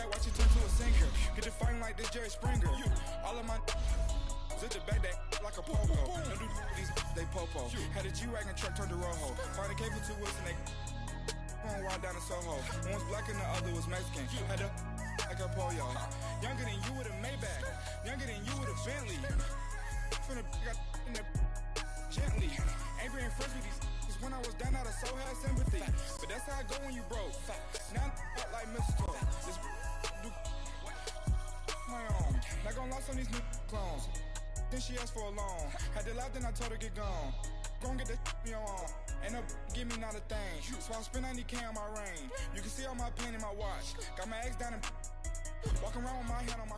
back, watch it turn to a sinker. Get you fighting like this Jerry Springer. All of my zip the back that like a popo. No do these they popo. Had a G-Wagon truck turned to Rojo. Find a cable 2 wheels and they on ride down to Soho. One was black and the other was Mexican. Had a like a pollo. Younger than you with a Maybach. Younger than you with a Bentley. Finna got in the gently. Ain't being friends with these when I was down out of so had sympathy. But that's how I go when you broke. Now I'm like mistletoe. This do my own. Not gonna lost on these new clones. Then she asked for a loan. Had to laugh, then I told her get gone. Gon' get that me on. Ain't no give me not a thing. So I spend 90K on my range. You can see all my pain in my watch. Got my ex down and walking around with my hand on my.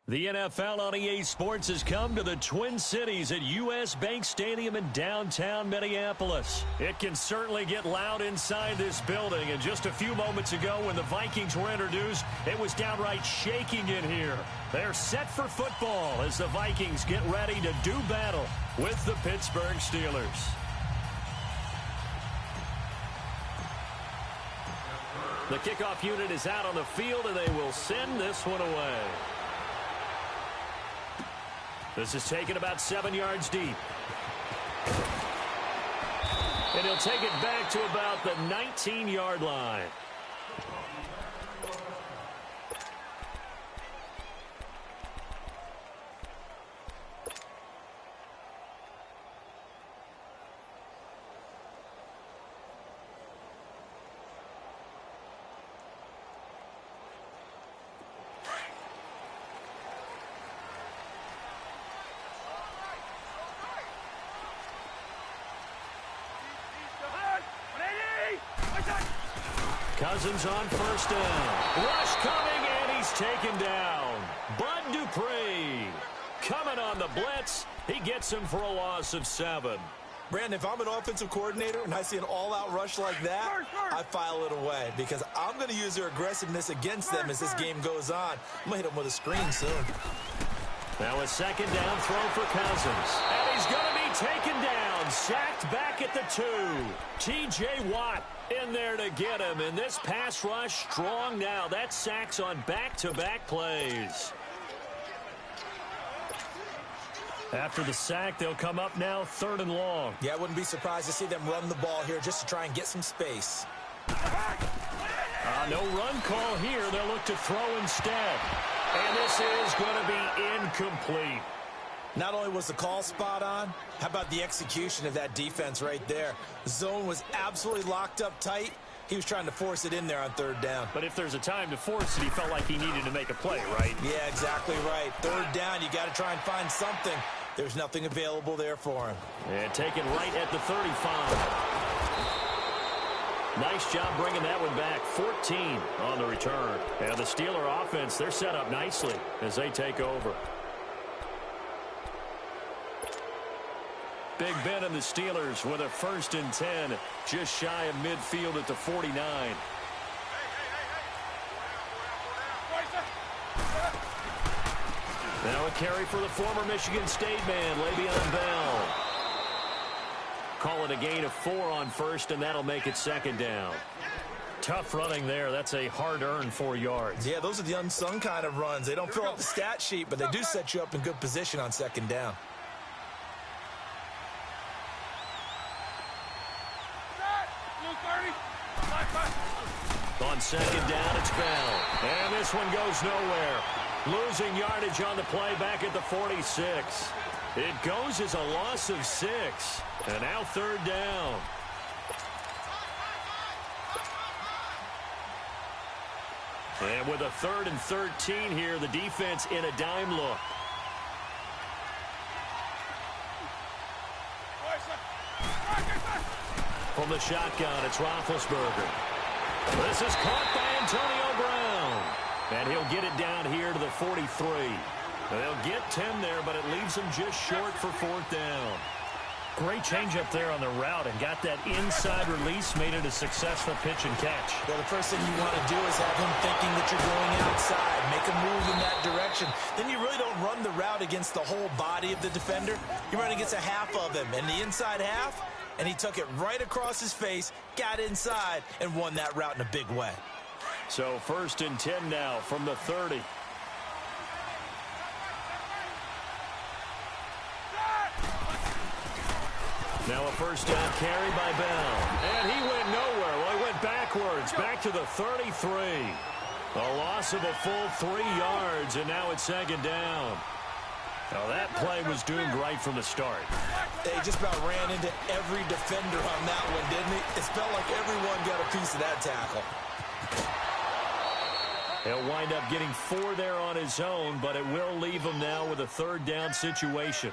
The NFL on EA Sports has come to the Twin Cities at US Bank Stadium in downtown Minneapolis. It can certainly get loud inside this building, and just a few moments ago when the Vikings were introduced, it was downright shaking in here. They're set for football as the Vikings get ready to do battle with the Pittsburgh Steelers. The kickoff unit is out on the field, and they will send this one away. This is taken about 7 yards deep. And he'll take it back to about the 19-yard line. Cousins on first down. Rush coming, and he's taken down. Bud Dupree coming on the blitz. He gets him for a loss of 7. Brandon, if I'm an offensive coordinator and I see an all-out rush like that, I file it away because I'm going to use their aggressiveness against them as this game goes on. I'm going to hit them with a screen soon. Now a second down throw for Cousins. And he's going to be taken down. Sacked back at the 2. T.J. Watt in there to get him. And this pass rush strong now. That's sacks on back-to-back plays. After the sack, they'll come up now 3rd and long. Yeah, I wouldn't be surprised to see them run the ball here just to try and get some space. No run call here. They'll look to throw instead. And this is going to be incomplete. Not only was the call spot on, how about the execution of that defense right there? The zone was absolutely locked up tight. He was trying to force it in there on 3rd down. But if there's a time to force it, he felt like he needed to make a play, right? Yeah, exactly right. 3rd down, you got to try and find something. There's nothing available there for him. And taken right at the 35. Nice job bringing that one back. 14 on the return. And the Steeler offense, they're set up nicely as they take over. Big Ben and the Steelers with a 1st and 10, just shy of midfield at the 49. Now a carry for the former Michigan State man, Le'Veon Bell. Call it a gain of 4 on 1st, and that'll make it 2nd down. Tough running there. That's a hard-earned 4 yards. Yeah, those are the unsung kind of runs. They don't fill up the stat sheet, but they do set you up in good position on 2nd down. On 2nd down, it's Bell. And this one goes nowhere. Losing yardage on the play back at the 46. It goes as a loss of 6. And now 3rd down. And with a 3rd and 13 here, the defense in a dime look. From the shotgun, it's Roethlisberger. This is caught by Antonio Brown. And he'll get it down here to the 43. They'll get 10 there, but it leaves them just short for 4th down. Great change up there on the route and got that inside release, made it a successful pitch and catch. Well, the first thing you want to do is have him thinking that you're going outside, make a move in that direction. Then you really don't run the route against the whole body of the defender. You run against a half of him, and the inside half, and he took it right across his face, got inside, and won that route in a big way. So 1st and 10 now from the 30. Now a first down carry by Bell. And he went nowhere. Well, he went backwards, back to the 33. A loss of a full 3 yards, and now it's 2nd down. Now that play was doomed right from the start. They just about ran into every defender on that one, didn't he? It felt like everyone got a piece of that tackle. He'll wind up getting 4 there on his own, but it will leave him now with a 3rd down situation.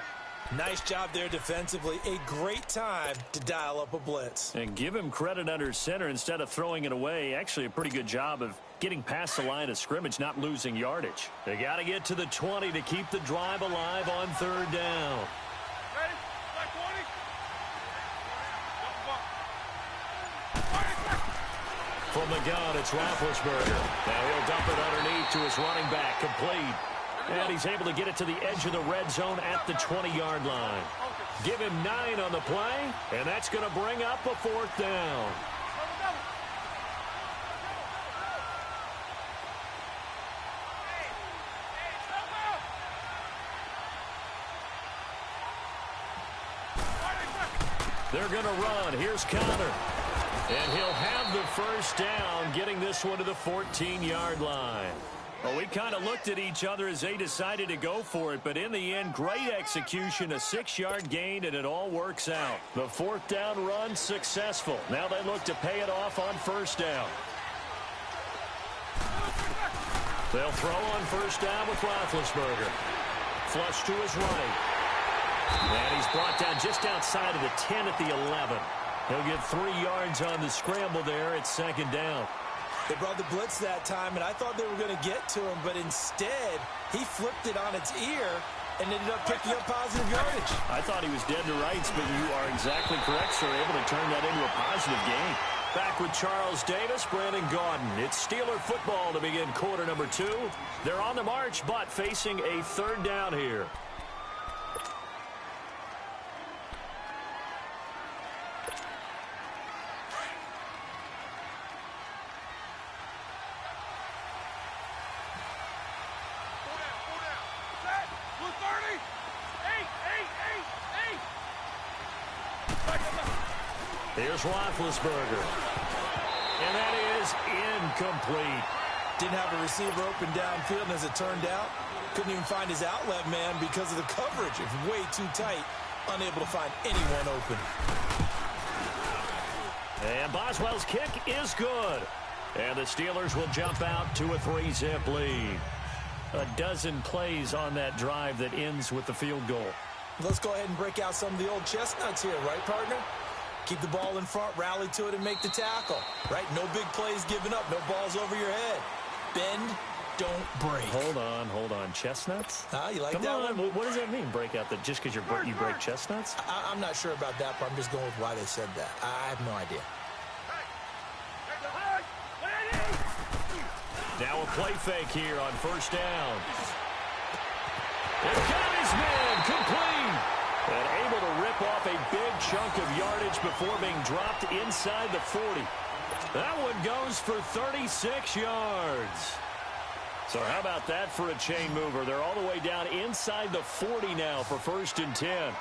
Nice job there defensively. A great time to dial up a blitz. And give him credit under center instead of throwing it away. Actually a pretty good job of getting past the line of scrimmage, not losing yardage. They got to get to the 20 to keep the drive alive on 3rd down. Ready? Like 20. From the gun, it's Roethlisberger. Now he'll dump it underneath to his running back, complete. And he's able to get it to the edge of the red zone at the 20-yard line. Give him 9 on the play, and that's going to bring up a 4th down. They're going to run. Here's Connor. And he'll have the first down, getting this one to the 14-yard line. Well, we kind of looked at each other as they decided to go for it, but in the end, great execution, a 6-yard gain, and it all works out. The 4th down run successful. Now they look to pay it off on 1st down. They'll throw on 1st down with Roethlisberger. Flush to his right. And he's brought down just outside of the 10 at the 11. He'll get 3 yards on the scramble there at 2nd down. They brought the blitz that time, and I thought they were going to get to him, but instead, he flipped it on its ear and ended up picking up positive yardage. I thought he was dead to rights, but you are exactly correct, sir. Able to turn that into a positive gain. Back with Charles Davis, Brandon Gaudin. It's Steeler football to begin quarter number 2. They're on the march, but facing a 3rd down here. Here's Roethlisberger. And that is incomplete. Didn't have a receiver open downfield, and as it turned out, couldn't even find his outlet man because of the coverage. It's way too tight, unable to find anyone open. And Boswell's kick is good. And the Steelers will jump out to a 3-zip lead. A dozen plays on that drive that ends with the field goal. Let's go ahead and break out some of the old chestnuts here, right, partner? Keep the ball in front, rally to it, and make the tackle. Right? No big plays given up. No balls over your head. Bend, don't break. Hold on. Chestnuts? You like Come that on. one? What does that mean, break out? Just because you break chestnuts? I'm not sure about that part. I'm just going with why they said that. I have no idea. Now a play fake here on 1st down. And got his man complete. And able to rip off a big chunk of yardage before being dropped inside the 40. That one goes for 36 yards. So how about that for a chain mover? They're all the way down inside the 40 now for 1st and 10.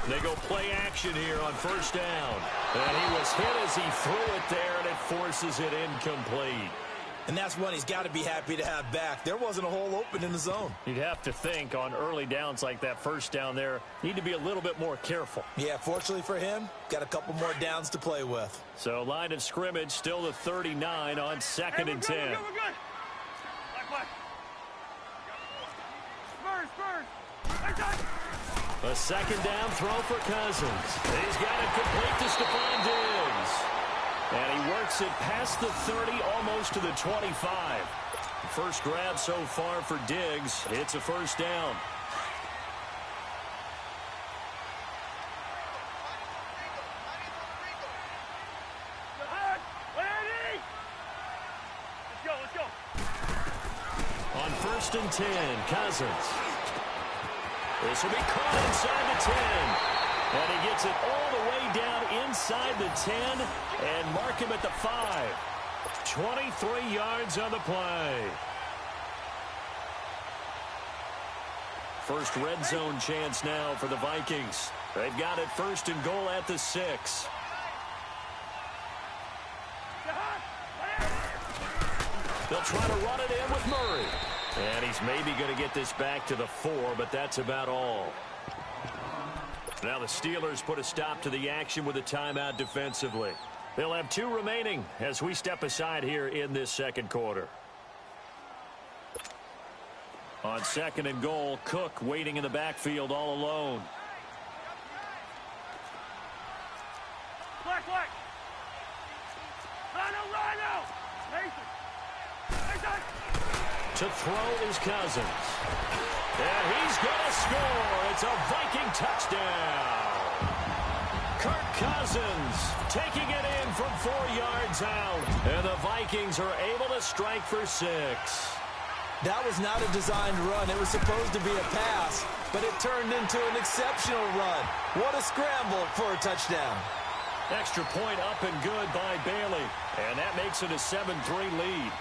They go play action here on 1st down. And he was hit as he threw it there, and it forces it incomplete. And that's one he's got to be happy to have back. There wasn't a hole open in the zone. You'd have to think on early downs like that 1st down there, need to be a little bit more careful. Yeah, fortunately for him, got a couple more downs to play with. So line of scrimmage still the 39 on 2nd and 10. We're good. A 2nd down throw for Cousins. He's got it complete to Stephon Diggs. And he works it past the 30, almost to the 25. First grab so far for Diggs. It's a 1st down. Let's go. On 1st and 10, Cousins. This will be caught inside the 10. And he gets it all the way down inside the 10 and mark him at the 5. 23 yards on the play. First red zone chance now for the Vikings. They've got it first and goal at the 6. They'll try to run it in with Murray. And he's maybe going to get this back to the 4, but that's about all. Now the Steelers put a stop to the action with a timeout defensively. They'll have 2 remaining as we step aside here in this second quarter. On second and goal, Cook waiting in the backfield all alone. Black. Rhino. Mason. To throw is Cousins. And he's going to score. It's a Viking touchdown. Kirk Cousins taking it in from 4 yards out. And the Vikings are able to strike for 6. That was not a designed run. It was supposed to be a pass, but it turned into an exceptional run. What a scramble for a touchdown. Extra point up and good by Bailey. And that makes it a 7-3 lead.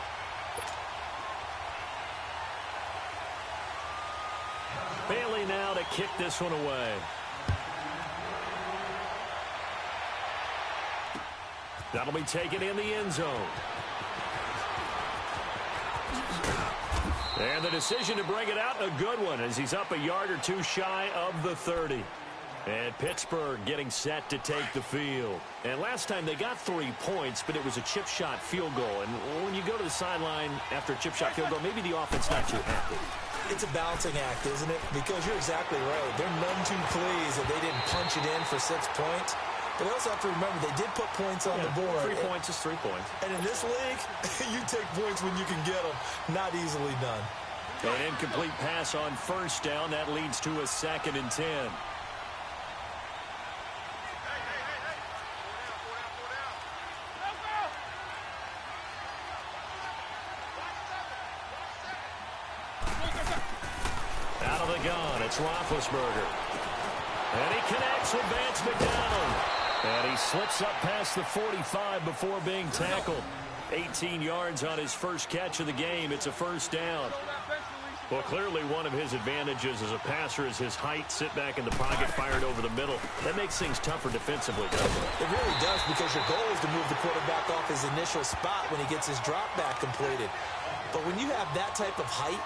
Bailey now to kick this one away. That'll be taken in the end zone. And the decision to bring it out, a good one, as he's up a yard or 2 shy of the 30. And Pittsburgh getting set to take the field. And last time they got 3 points, but it was a chip shot field goal. And when you go to the sideline after a chip shot field goal, maybe the offense not too happy. It's a balancing act, isn't it? Because you're exactly right. They're none too pleased that they didn't punch it in for 6 points. But they also have to remember they did put points on the board. 3 points is 3 points. And in this league, you take points when you can get them. Not easily done. An incomplete pass on first down. That leads to a 2nd and 10. Out of the gun, it's Roethlisberger. And he connects with Vance McDonald. And he slips up past the 45 before being tackled. 18 yards on his first catch of the game. It's a first down. Well, clearly one of his advantages as a passer is his height. Sit back in the pocket, fired over the middle. That makes things tougher defensively, doesn't it? It really does, because your goal is to move the quarterback off his initial spot when he gets his drop back completed. But when you have that type of height,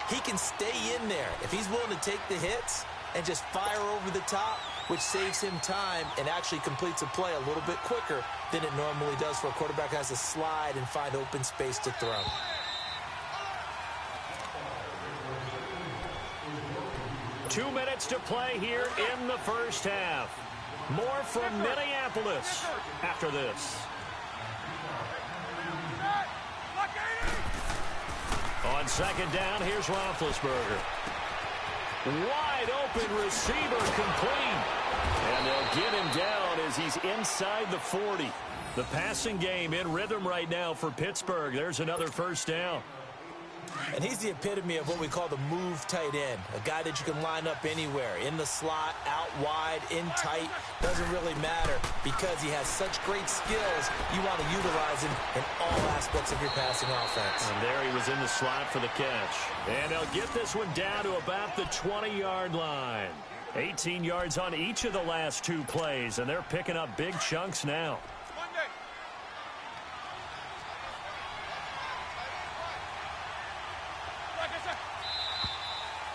he can stay in there. If he's willing to take the hits and just fire over the top, which saves him time and actually completes a play a little bit quicker than it normally does for a quarterback who has to slide and find open space to throw. Two minutes to play here in the first half. More from Minneapolis after this. On second down, here's Roethlisberger. Wide open receiver complete. And they'll get him down as he's inside the 40. The passing game in rhythm right now for Pittsburgh. There's another first down. And he's the epitome of what we call the move tight end. A guy that you can line up anywhere. In the slot, out wide, in tight. Doesn't really matter because he has such great skills. You want to utilize him in all aspects of your passing offense. And there he was in the slot for the catch. And they'll get this one down to about the 20-yard line. 18 yards on each of the last 2 plays, and they're picking up big chunks now.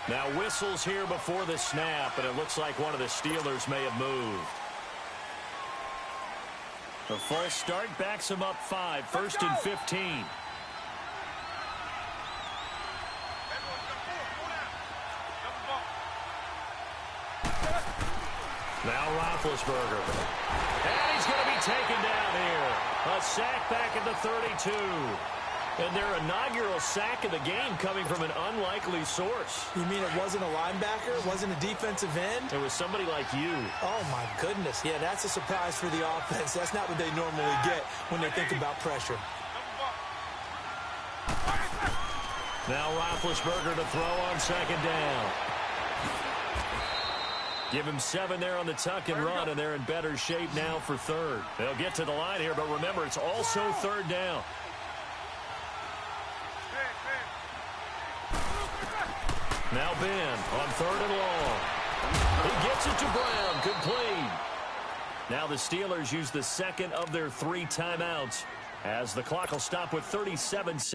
Now whistles here before the snap, and it looks like one of the Steelers may have moved. The false start backs him up 5, 1st and 15. Now Roethlisberger. And he's going to be taken down here. A sack back at the 32. And their inaugural sack of the game coming from an unlikely source. You mean it wasn't a linebacker? It wasn't a defensive end? It was somebody like you. Oh, my goodness. Yeah, that's a surprise for the offense. That's not what they normally get when they think about pressure. Now Roethlisberger to throw on second down. Give him 7 there on the tuck and run, and they're in better shape now for third. They'll get to the line here, but remember, it's also third down. Now Ben on 3rd and long. He gets it to Brown. Complete. Now the Steelers use the second of their 3 timeouts as the clock will stop with 37 seconds.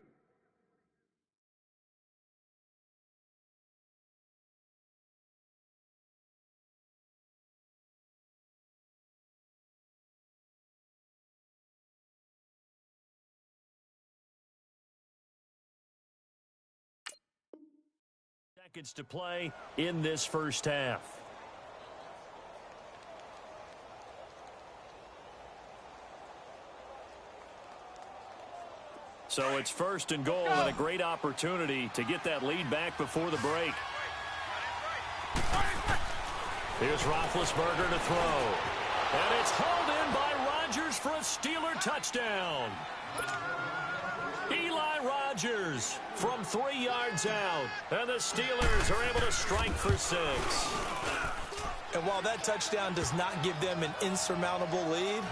Seconds to play in this first half. So it's 1st and goal and a great opportunity to get that lead back before the break. Here's Roethlisberger to throw. And it's hauled in by Rodgers for a Steeler touchdown. Eli Rodgers from 3 yards out. And the Steelers are able to strike for 6. And while that touchdown does not give them an insurmountable lead,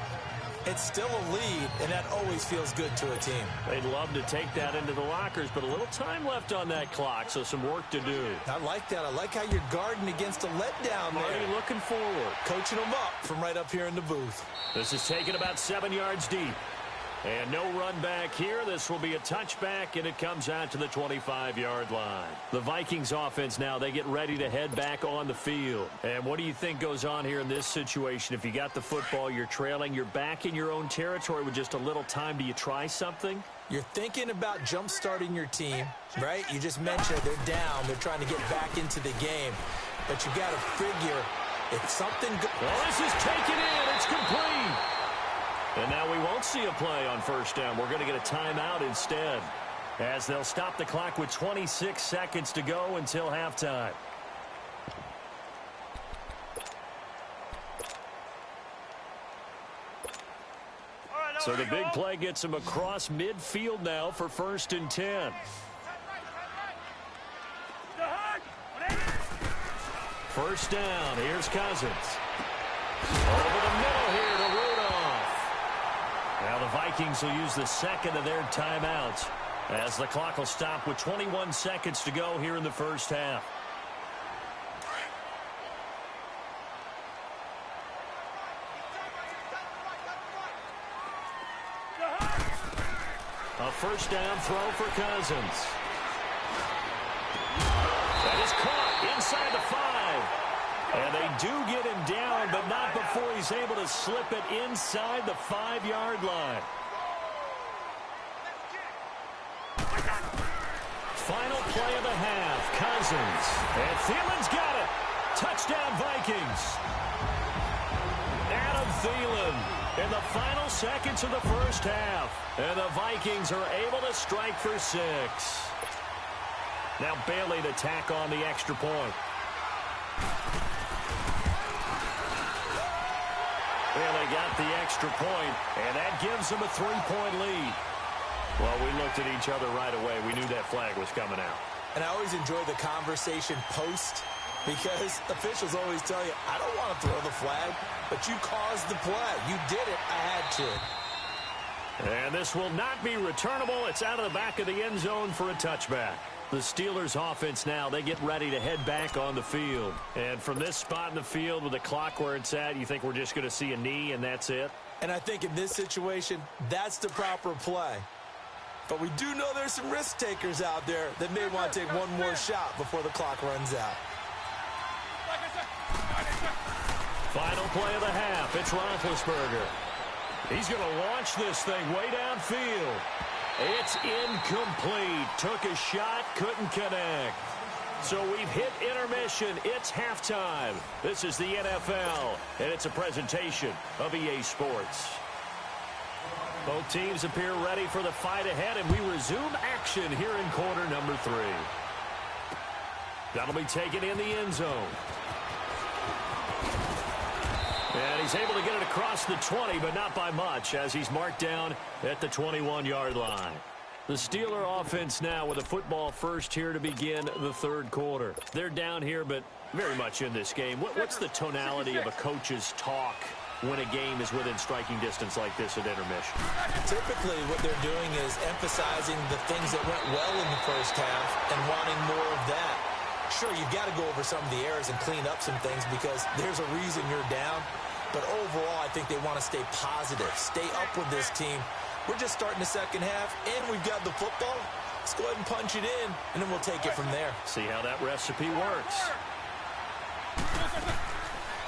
it's still a lead, and that always feels good to a team. They'd love to take that into the lockers, but a little time left on that clock, so some work to do. I like that. I like how you're guarding against a letdown there. Already looking forward. Coaching them up from right up here in the booth. This is taken about 7 yards deep. And no run back here. This will be a touchback, and it comes out to the 25-yard line. The Vikings offense now, they get ready to head back on the field. And what do you think goes on here in this situation? If you got the football, you're trailing, you're back in your own territory with just a little time. Do you try something? You're thinking about jump-starting your team, right? You just mentioned they're down. They're trying to get back into the game. But you got to figure if something... Well, this is taken in. It's complete. And now we won't see a play on 1st down. We're going to get a timeout instead, as they'll stop the clock with 26 seconds to go until halftime. So the big play gets him across midfield now for 1st and 10. First down. Here's Cousins. Over the middle here to Rudolph. Now the Vikings will use the second of their timeouts as the clock will stop with 21 seconds to go here in the first half. A first down throw for Cousins. That is caught inside the 5. And they do get him down, but not before he's able to slip it inside the 5-yard line. Final play of the half, Cousins. And Thielen's got it. Touchdown, Vikings. Adam Thielen in the final seconds of the first half. And the Vikings are able to strike for 6. Now Bailey to tack on the extra point. Well, they got the extra point, and that gives them a 3-point lead. Well, we looked at each other right away. We knew that flag was coming out. And I always enjoy the conversation post, because officials always tell you, I don't want to throw the flag, but you caused the play. You did it. I had to. And this will not be returnable. It's out of the back of the end zone for a touchback. The Steelers offense now, they get ready to head back on the field. And from this spot in the field with the clock where it's at, you think we're just going to see a knee and that's it? And I think in this situation, that's the proper play. But we do know there's some risk takers out there that may want to take one more shot before the clock runs out. Final play of the half. It's Roethlisberger. He's going to launch this thing way downfield. It's incomplete. Took a shot, couldn't connect. So we've hit intermission. It's halftime. This is the NFL, and it's a presentation of EA Sports. Both teams appear ready for the fight ahead, and we resume action here in quarter number 3. That'll be taken in the end zone. And he's able to get it across the 20, but not by much, as he's marked down at the 21-yard line. The Steeler offense now with a football first here to begin the third quarter. They're down here, but very much in this game. What's the tonality of a coach's talk when a game is within striking distance like this at intermission? Typically, what they're doing is emphasizing the things that went well in the first half and wanting more of that. Sure, you've got to go over some of the errors and clean up some things because there's a reason you're down. But overall, I think they want to stay positive, stay up with this team. We're just starting the second half, and we've got the football. Let's go ahead and punch it in, and then we'll take it from there. See how that recipe works.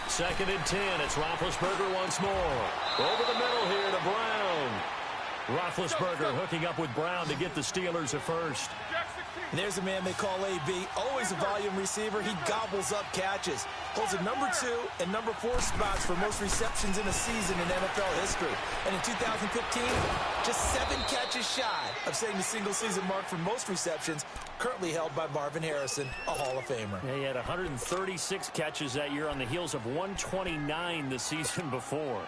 2nd and 10. It's Roethlisberger once more. Over the middle here to Brown. Roethlisberger hooking up with Brown to get the Steelers a first. And there's a man they call AB, always a volume receiver. He gobbles up catches. Holds a number 2 and number 4 spots for most receptions in a season in NFL history. And in 2015, just 7 catches shy of setting the single-season mark for most receptions, currently held by Marvin Harrison, a Hall of Famer. Yeah, he had 136 catches that year on the heels of 129 the season before.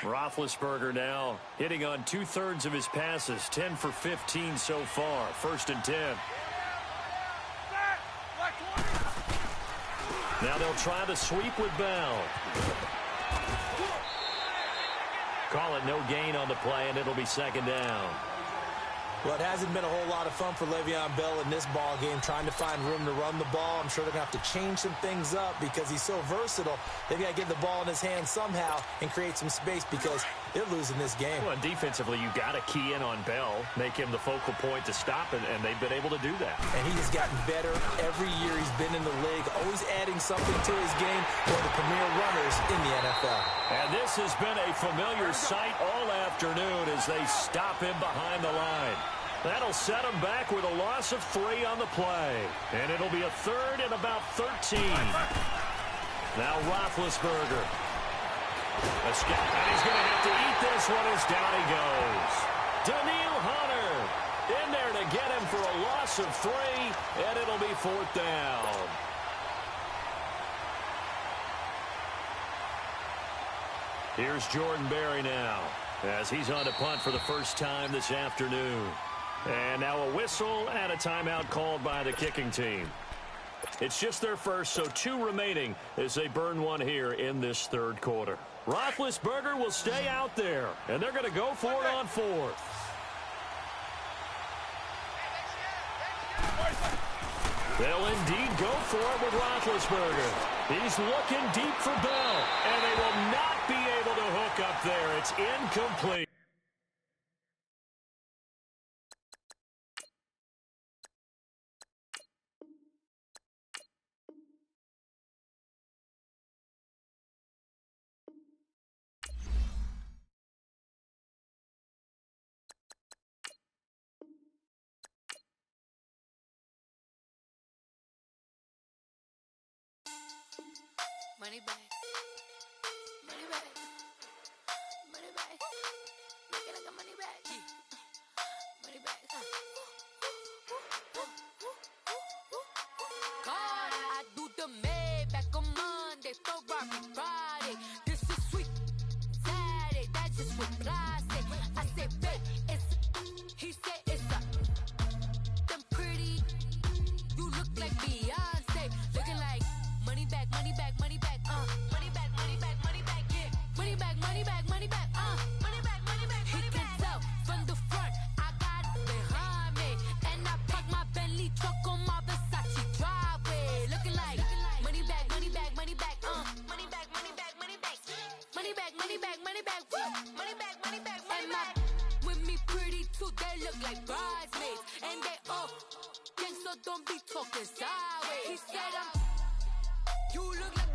Roethlisberger now hitting on 2/3 of his passes, 10 for 15 so far. 1st and 10. Now they'll try the sweep with Bell. Call it no gain on the play, and it'll be 2nd down. Well, it hasn't been a whole lot of fun for Le'Veon Bell in this ball game, trying to find room to run the ball. I'm sure they're going to have to change some things up because he's so versatile. They've got to get the ball in his hands somehow and create some space because they're losing this game. Well, defensively, you've got to key in on Bell, make him the focal point to stop it, and they've been able to do that. And he has gotten better every year he's been in the league, always adding something to his game. One of the premier runners in the NFL. And this has been a familiar sight all afternoon as they stop him behind the line. That'll set him back with a loss of 3 on the play. And it'll be a 3rd and about 13. Now Roethlisberger. And he's going to have to eat this one as down he goes. Danielle Hunter in there to get him for a loss of 3, and it'll be 4th down. Here's Jordan Berry now as he's on to punt for the first time this afternoon. And now a whistle and a timeout called by the kicking team. It's just their first, so 2 remaining as they burn one here in this 3rd quarter. Roethlisberger will stay out there, and they're going to go for it on 4th. They'll indeed go for it with Roethlisberger. He's looking deep for Bell, and they will not be able to hook up there. It's incomplete. Money back. Money back. Money back. Make it like a money back. Money back. God, I do the Maybach on Monday, Ferrari Friday. This is sweet Saturday. That's just what I say. I say, babe, it's. He said it's a. Them pretty. You look like Beyonce. Looking like money back, money back, money back. Money back, money back, money back, yeah. Money back, money back, money back, money back, money back, money back. He can tell from the front, I got it behind me. And I park my Bentley truck on my Versace driveway. Looking like money back, money back, money back, money back, money back, money back. Money back, money back, money back, money back, money back, money back. With me pretty too, they look like bridesmaids. And they all gang, so don't be talking sideways. He said you look like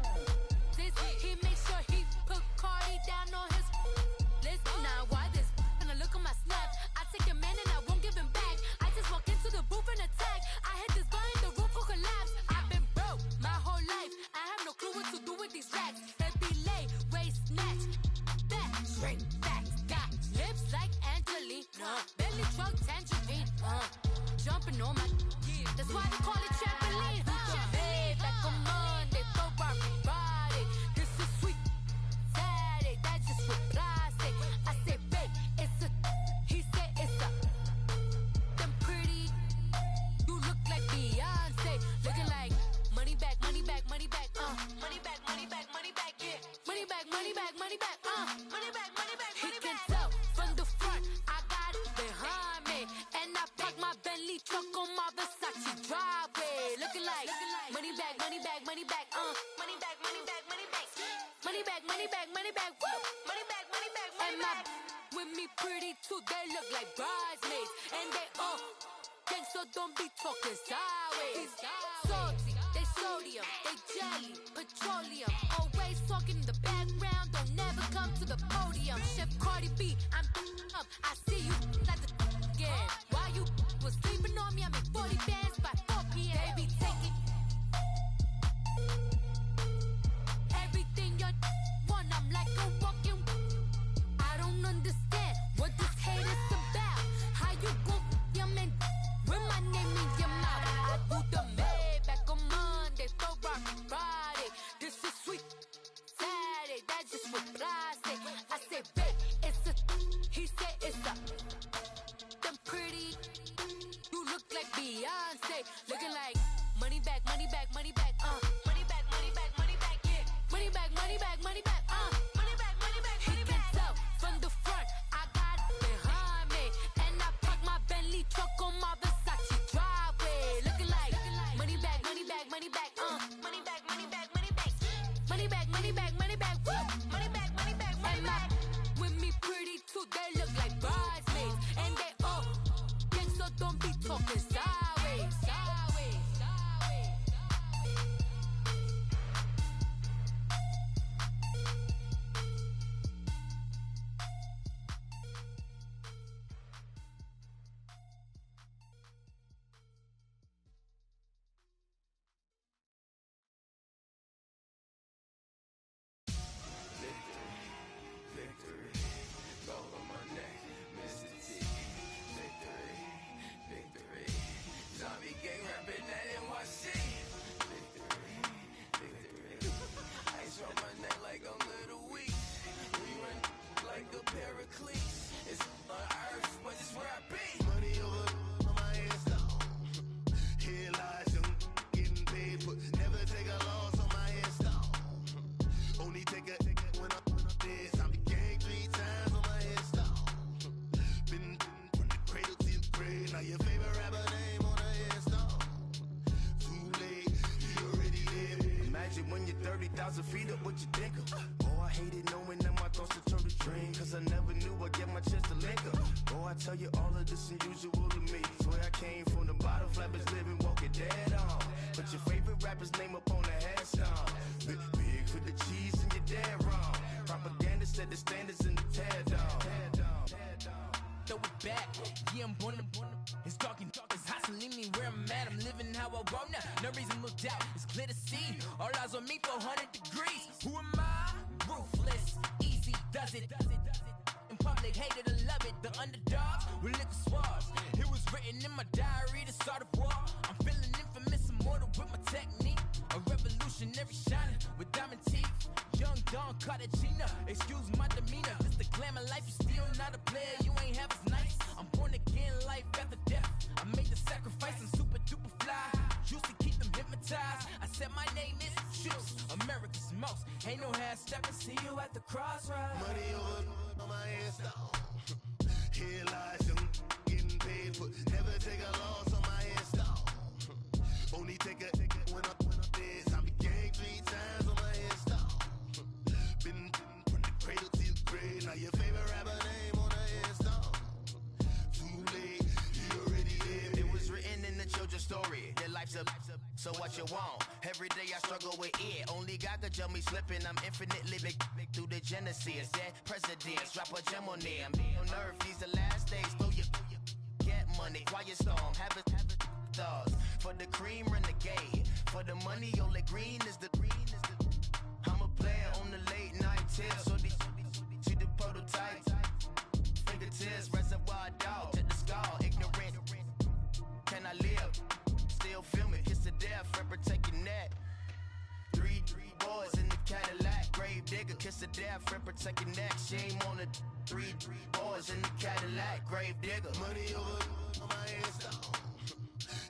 this. He made sure he put Cardi down on his list. Now why this? When I look on my snap, I take a man and I won't give him back. I just walk into the booth and attack. I hit this guy in the roof will collapse. I've been broke my whole life. I have no clue what to do with these racks. Baby lay, waist snatch, back, straight back. Got lips like Angelina, belly truck tangerine. Jumping on my, that's why they call it trampoline. Back on Monday, Ferrari with me pretty too, they look like bridesmaids. And they all gang, so don't be talking sideways. Salty, they sodium, they jelly, petroleum. Always talking in the background, don't never come to the podium. Chef Cardi B, I'm up, I see you like the again. While you was sleeping on me, I make 40 bands by 4 p.m. They be taking everything you want, I'm like a walking. I don't understand what this hate is about. How you go your man with my name in your mouth? I do the Maybach on Monday, throw rock Friday. This is sweet Saturday, that's just what I say. I say, babe, it's a. He said it's a. Them pretty. You look like Beyonce, looking like money back, money back, money back, money back, money back, money back, yeah. Money back, money back, money back, money back, money back, money back. He can tell from the front, I got it behind me, and I park my Bentley truck on my Versace driveway, looking like money back, money back, money back, money back, money back, money back, money back, money back, money back, money back, money back, money back. With me pretty too, they look like bridesmaids, and they all gang, so don't be talking sideways, sideways, sideways. When you're 30,000 feet up, what you think of? Oh, I hated knowing that my thoughts would turn to dream, cause I never knew I'd get my chance to link up. Oh, I tell you all of this unusual to me. Swear I came from the bottom, flappers living, walking dead on. Put your favorite rapper's name up on the headstone. Big for the cheese and you're dead wrong. Propaganda set the standards in the tear down. Throw it back, yeah, I'm born to. It's talking, it's hot, so leave me where I'm at. I'm living how I want now. No reason to look out, it's clear to see. All eyes on me, 400 degrees. Who am I? Ruthless, easy, does it. In public, hated or love it. The underdogs with liquor swabs. It was written in my diary to start a war. I'm feeling infamous, immortal with my technique. A revolutionary shining with diamond teeth. Young Don Cartagena, excuse my demeanor. This the glamour life, you still not a player. You ain't half as nice. I'm born again, life after death. I made the sacrifice, I'm super duper fly. Used to keep them hypnotized. I said my name is Juice, America's most. Ain't no half stepping, see you at the crossroads. Money over on my headstone. Here lies young, getting paid for. Never take a loss on my headstone. Only take a when I'm dead. I be gang 3 times on my headstone. Been from the cradle to the grave. Now your favorite rapper name on the headstone. Too late, you already lived. It was written in the children's story. Their life's a so what you want? Every day I struggle with it. Only God could tell me slipping. I'm infinitely big through the genesis. Dead presidents, drop a gem on them. On earth, these the last days. Throw your get money, quiet storm. Have a thoughts for the cream renegade. For the money, only green is the. I'm a player on the late night tips. So these see the prototypes. Fingertips, reservoir dog to the skull. Ignorant. Can I live? Still film it. Kiss to death, forever take your neck. 3 boys in the Cadillac. Grave digger, kiss to death, forever take your neck. Shame on the 3 boys in the Cadillac. Grave digger. Money over on my headstone.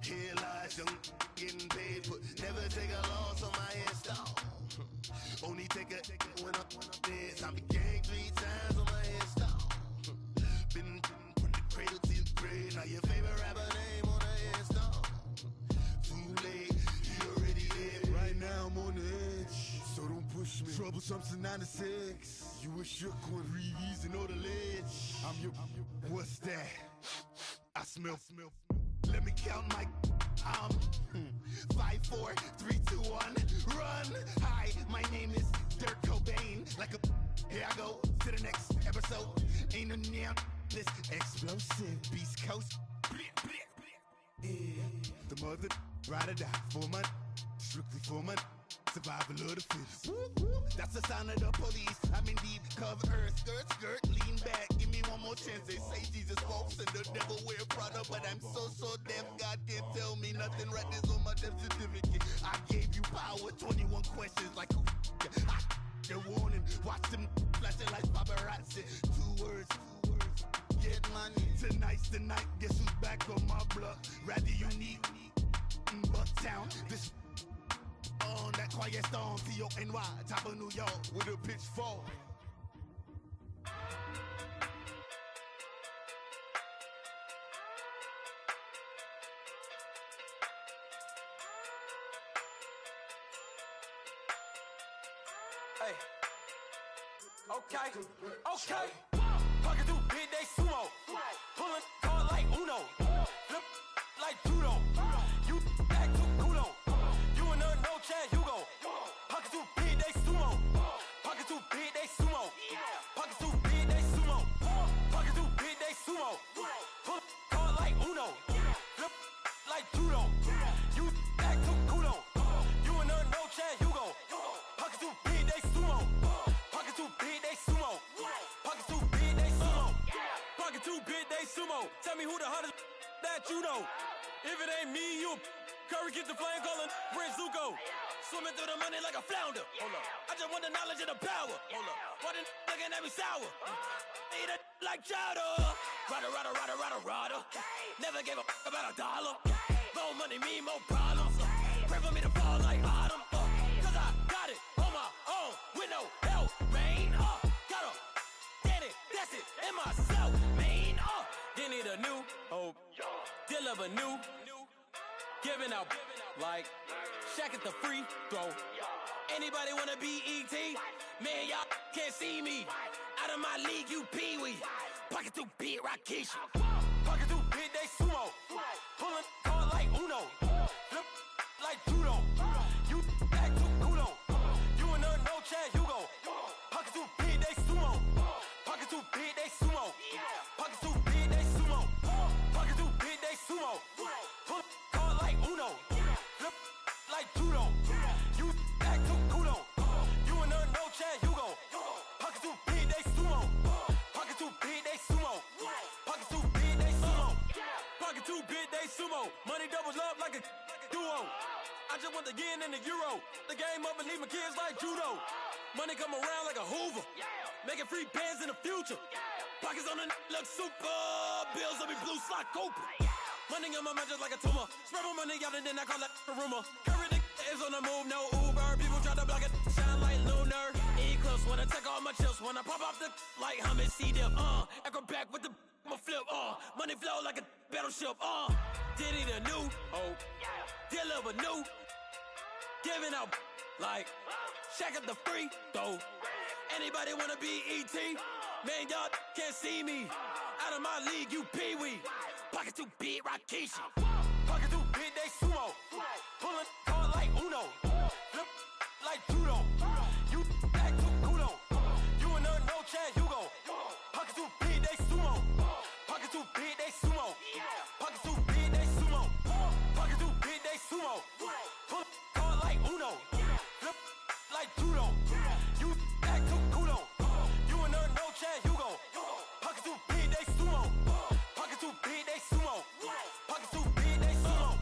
Here lies young, getting paid for. Never take a loss on my headstone. Only take a when I'm dead. I be gang 3 times on my headstone. Been from the cradle to the grave. Now your favorite rapper name on the headstone. Too late, you already lived. Right now I'm on the edge, so don't push me. Troublesome to 96. You were shook when Reeves and all the ledge. Smith. Let me count my 5, 4, 3, 2, 1, run. Hi, my name is Dirk Cobain. Like a here I go to the next episode. Ain't no damn this explosive Beast Coast. Yeah. The mother ride or die for my strictly for my survival of the fittest. That's the sign of the police. I'm indeed cover earth, skirt, lean back. Give me one more chance. They say Jesus walks and the devil wear Prada, but I'm so deaf. God can't tell me nothing. Right this on my death certificate. I gave you power. 21 questions like who? The warning. Watch them flashing like paparazzi. 2 words. Get money. Tonight's the night. Guess who's back on my block? Rather unique. Bucktown. This on that quiet storm, T-O-N-Y, top of New York, with a pitchfork. Hey, okay. Pocket too big, they sumo. Pulling card like Uno. Flip like judo. You act too kudo. You and her no chance, you go. Pocket too big, they sumo. Pocket too big, they sumo. Pocket too big, they sumo. Pocket too big, they sumo. Pull card like Uno. Flip like judo. You act too kudo. You and her no chance, you go. Pocket too big, they sumo. Pocket too big, they sumo. Pocket too big, they sumo. Pocket too big, they sumo. Tell me who the hottest that you know. If it ain't me, you Curry gets the flame calling Prince Zuko. Swimming through the money like a flounder. Hold up. I just want the knowledge and the power. Hold up. Why the looking at me sour? Eat it like chowder. Rada. Never gave a about $1. More money mean more problems. Pray for me to fall like autumn. Cause I got it on my own with no help, man. Got a daddy, that's it, and myself, man. They need a new hope. Deal of a new. Giving out like Shaq at the free throw. Anybody wanna be ET? Man, y'all can't see me. Out of my league, you pee-wee. Pocket too big, Rakishi. Pocket too big, they sumo. Pulling card like Uno. Flip like judo. You act too kudo. You and her no chance, you go. Pocket too big, they sumo. Pocket too big, they sumo. Pocket too big, they sumo. Pocket too big, they sumo. Pull card like Uno. Flip like judo. You act too kudo. You and her no chance, you go. Pocket too big, they sumo. Pocket too big, they sumo. Pocket too big, they sumo. Pocket too big, they sumo. Money doubles up like a duo. I just want the yen and the euro. The game up and leave my kids like judo. Money come around like a Hoover. Making free bands in the future. Pockets on the look super. Bills will be blue slot Cooper. Money in my mouth just like a tumor. Spread my money out and then I call that a rumor. Curry the is on the move, no Uber. People try to block it, shine like lunar. Eclipse, wanna take all my chips. Wanna pop off the like hummus, see them. Acrobat with the I'ma flip, money flow like a battleship, Diddy the new hope. Deal of a new. Giving out like Shaq at the free throw. Anybody wanna be ET? Man, y'all can't see me. Out of my league, you pee-wee. Pocket too big, Rakishi. Pocket too big, they sumo. Pulling card like Uno. Flip like judo. You act too kudo. You and her no chance, you go. Pocket too big, they sumo. Pocket too big, they sumo. Pocket too big, they sumo. Pocket too big, they sumo. Pull card like Uno. Flip like judo. You act too kudo. You and her no chance, you go. Pocket too big, they sumo. Pocket too big, they sumo. Pocket too big, they sumo.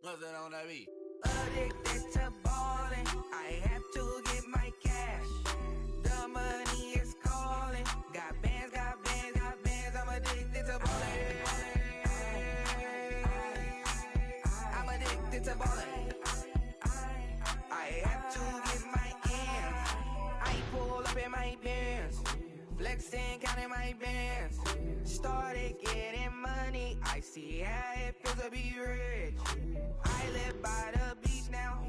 Nothing on that beat. Addicted to ballin', I have to get my cash. The money is calling. Got bands, I'm addicted to ballin'. getting money. I see how it feels to be rich. I live by the beach now.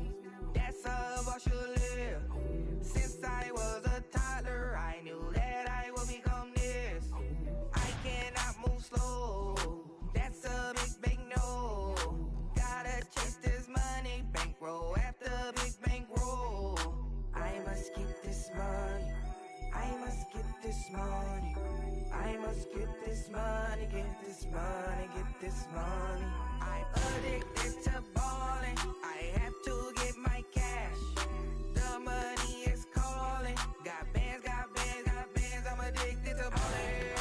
That's how I should live. Since I was a toddler, I knew that I would become this. I cannot move slow. That's a big no. Gotta chase this money, bankroll after big bankroll. I must get this money. I must get this money. I must get this money, get this money, get this money. I'm addicted to balling. I have to get my cash. The money is calling. Got bands, got bands, got bands. I'm addicted to balling.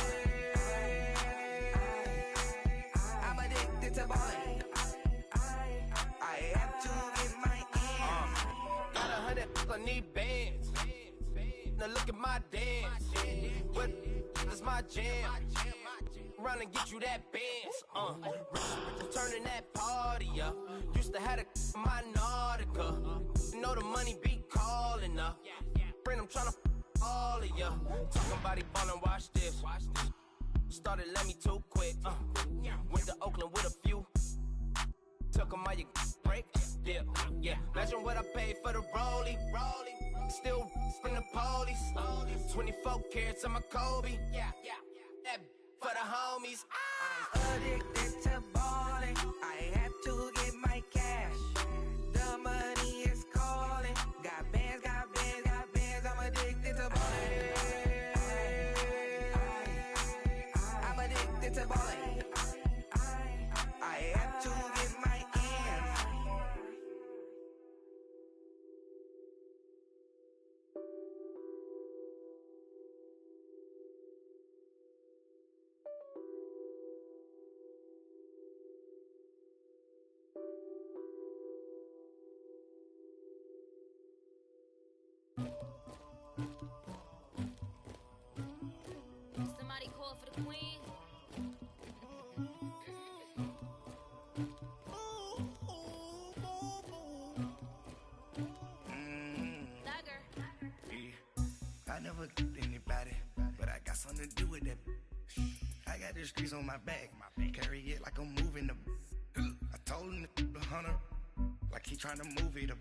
I'm addicted to balling. I have to get my ends. Got 100, I need bands. Now look at my dance. What is my jam? Run and get you that bands. Turning that party up. Used to have a my Nautica. Know the money be calling up. Friend, I'm tryna all of ya. Talking about he ballin', watch this. Started let me too quick. Went to Oakland with a few. Took 'em all you break. Yeah. Imagine what I paid for the rollie. Still bring the police. 24 carats on my Kobe. Yeah. That for the homies. I'm addicted to balling. I have to get my cash. The money is calling. Got bands, got bands, got bands. I'm addicted to balling. I'm addicted to balling. I have to get my ends. Somebody call for the queen. Dagger. I never get anybody, but I got something to do with that. I got the streets on my back, carry it like I'm moving the. I told him the hunter, like he trying to move it up.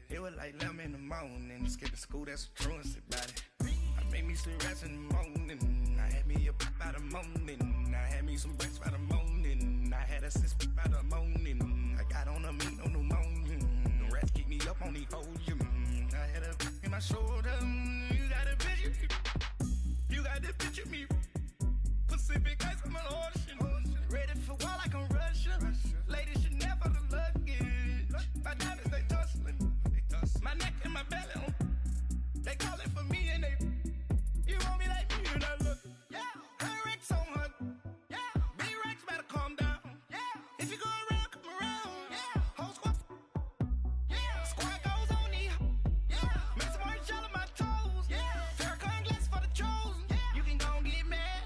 It was like 11 in the morning, skipping school, that's a truancy about it. I made me some rats in the morning, I had me a pop by the morning, I had me some breaks by the morning, I had a sis by the morning, I got on a meat on the morning, the rats keep me up on the podium, I had a in my shoulder, you got a picture, you got this picture me, Pacific ice on my ocean, ready for war like I'm Russia, ladies should never the luggage, my diamonds they tussling, my neck and my belly on, they calling for me and they, you want me like me and I look, yeah, her Rex on her, yeah, B-Rex better calm down, yeah, if you go around, come around, yeah, whole squad, yeah, squad goes on the, yeah, make some orange gel on my toes, yeah, Farrakhan glass for the chosen, yeah, you can go and get mad,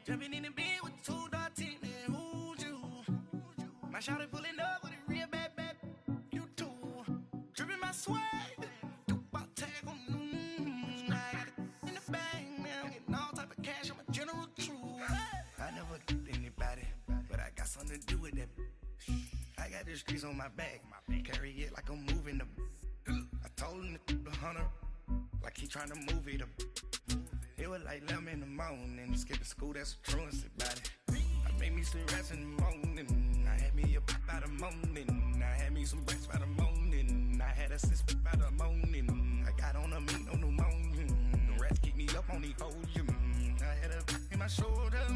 jumping in the bed with 2 dots in it, who's you, my shawty pulling up with a real bad, you too, dripping my swag, do about tag on, I got it in the bag, man, I'm getting all type of cash, I'm a general true, I never get anybody, but I got something to do with that, I got the streets on my back, carry it like I'm moving the, I told him the hunter, like he trying to move it up, it was like 11 in the morning, skipping school, that's a truancy about it, I made me some rats in the morning, I had me a pop by the morning, I had me some breaks by the morning, I had a sis by the morning, I got on a meat on the morning, the rats keep me up on the podium, I had a in my shoulder,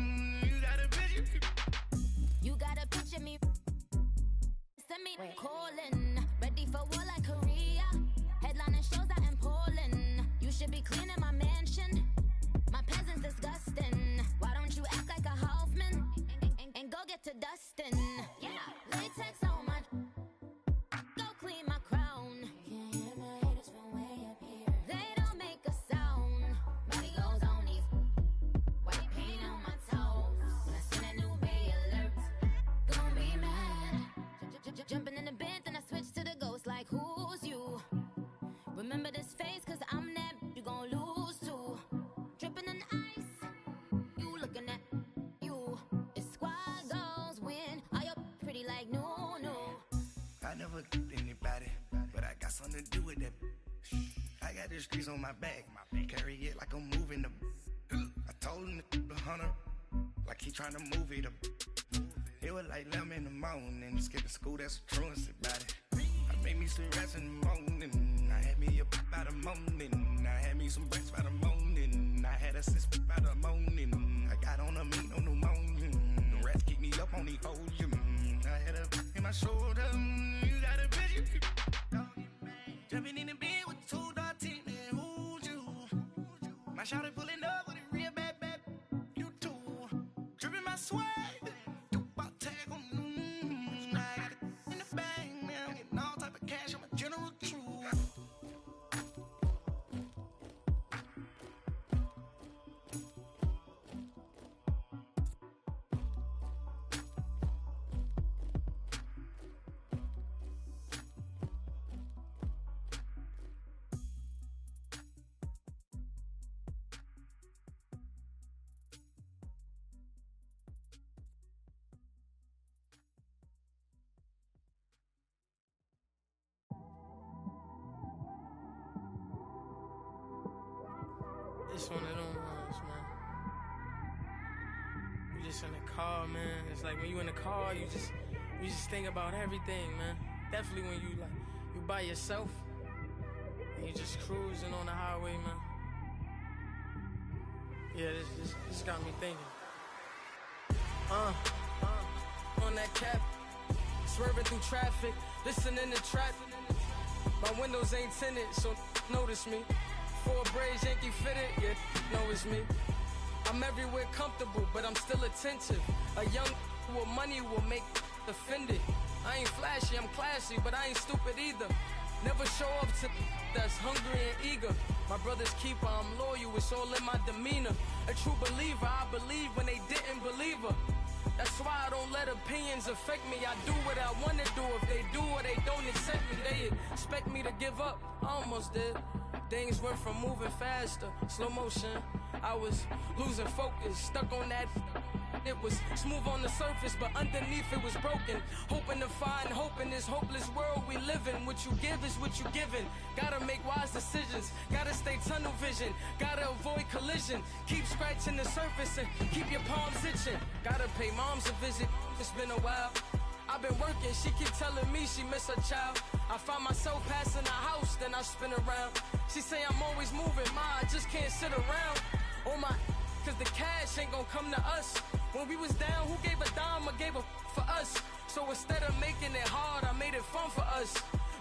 you got a picture, You got a picture me. Send me calling. Ready for war like Korea. Headlining shows out in Poland. You should be cleaning my mansion. My peasants disgusting. Why don't you act like a Hoffman and go get to dustin'? Yeah, latex on my. Go clean my crown. Can't hear my haters from way up here. They don't make a sound. Money goes on these. White paint on like no, no. I never anybody, but I got something to do with that. I got the streets on my back, carry it like I'm moving the. I told him the hunter, like he trying to move it up. It was like 11 in the morning, skipping school, that's a truancy about it. I made me some rats in the morning, I had me up by the morning, I had me some breaks by the morning, I had a sis by the morning, I got on a meat on the morning, the rats keep me up on the volume, I had a in my shoulder, you got a bitch, jumping in the bed with 2 dark teeth, and who's you? My shawty pulling up with a real bad, you too, dripping my swag. It's one of them ones, man. You just in the car, man. It's like when you in the car, you just think about everything, man. Definitely when you by yourself and you just cruising on the highway, man. Yeah, this got me thinking. On that cap, swerving through traffic, listening to trap. My windows ain't tinted, so notice me. 4 braids, Yankee fitted, yeah, know it's me. I'm everywhere comfortable, but I'm still attentive. A young with money will make offended. I ain't flashy, I'm classy, but I ain't stupid either. Never show up to that's hungry and eager. My brother's keeper, I'm loyal, it's all in my demeanor. A true believer, I believe when they didn't believe her. That's why I don't let opinions affect me. I do what I want to do. If they do or they don't accept me, they expect me to give up. I almost did. Things went from moving faster, slow motion. I was losing focus, stuck on that. It was smooth on the surface, but underneath it was broken. Hoping to find hope in this hopeless world we live in. What you give is what you given. Gotta make wise decisions. Gotta stay tunnel vision. Gotta avoid collision. Keep scratching the surface and keep your palms itching. Gotta pay moms a visit. It's been a while. I've been working, she keep telling me she miss her child. I find myself passing the house, then I spin around. She say I'm always moving, I just can't sit around. Oh my, cause the cash ain't gonna come to us. When we was down, who gave a dime or gave a for us? So instead of making it hard, I made it fun for us.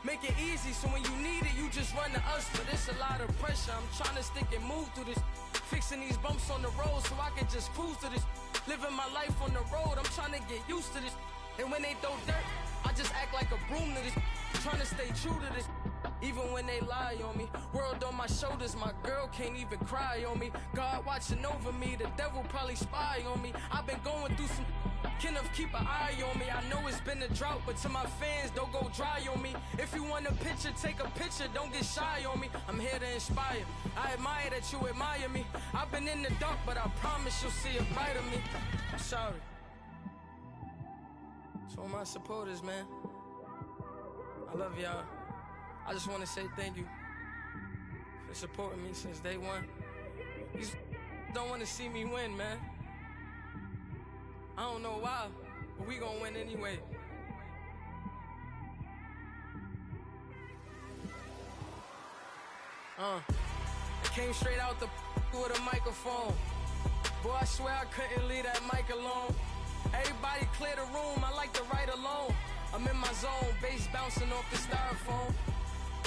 Make it easy, so when you need it, you just run to us. But it's a lot of pressure, I'm trying to stick and move through this. Fixing these bumps on the road so I can just cruise to this. Living my life on the road, I'm trying to get used to this. And when they throw dirt, I just act like a broom to this. Trying to stay true to this. Even when they lie on me. World on my shoulders, my girl can't even cry on me. God watching over me, the devil probably spy on me. I've been going through some Kenneth, keep an eye on me. I know it's been a drought, but to my fans, don't go dry on me. If you want a picture, take a picture, don't get shy on me. I'm here to inspire. I admire that you admire me. I've been in the dark, but I promise you'll see a bright of me. I'm sorry. To all my supporters, man, I love y'all. I just want to say thank you for supporting me since day one. You don't want to see me win, man. I don't know why, but we gonna win anyway. I came straight out the with a microphone. Boy, I swear I couldn't leave that mic alone. Everybody clear the room, I like to write alone. I'm in my zone, bass bouncing off the styrofoam.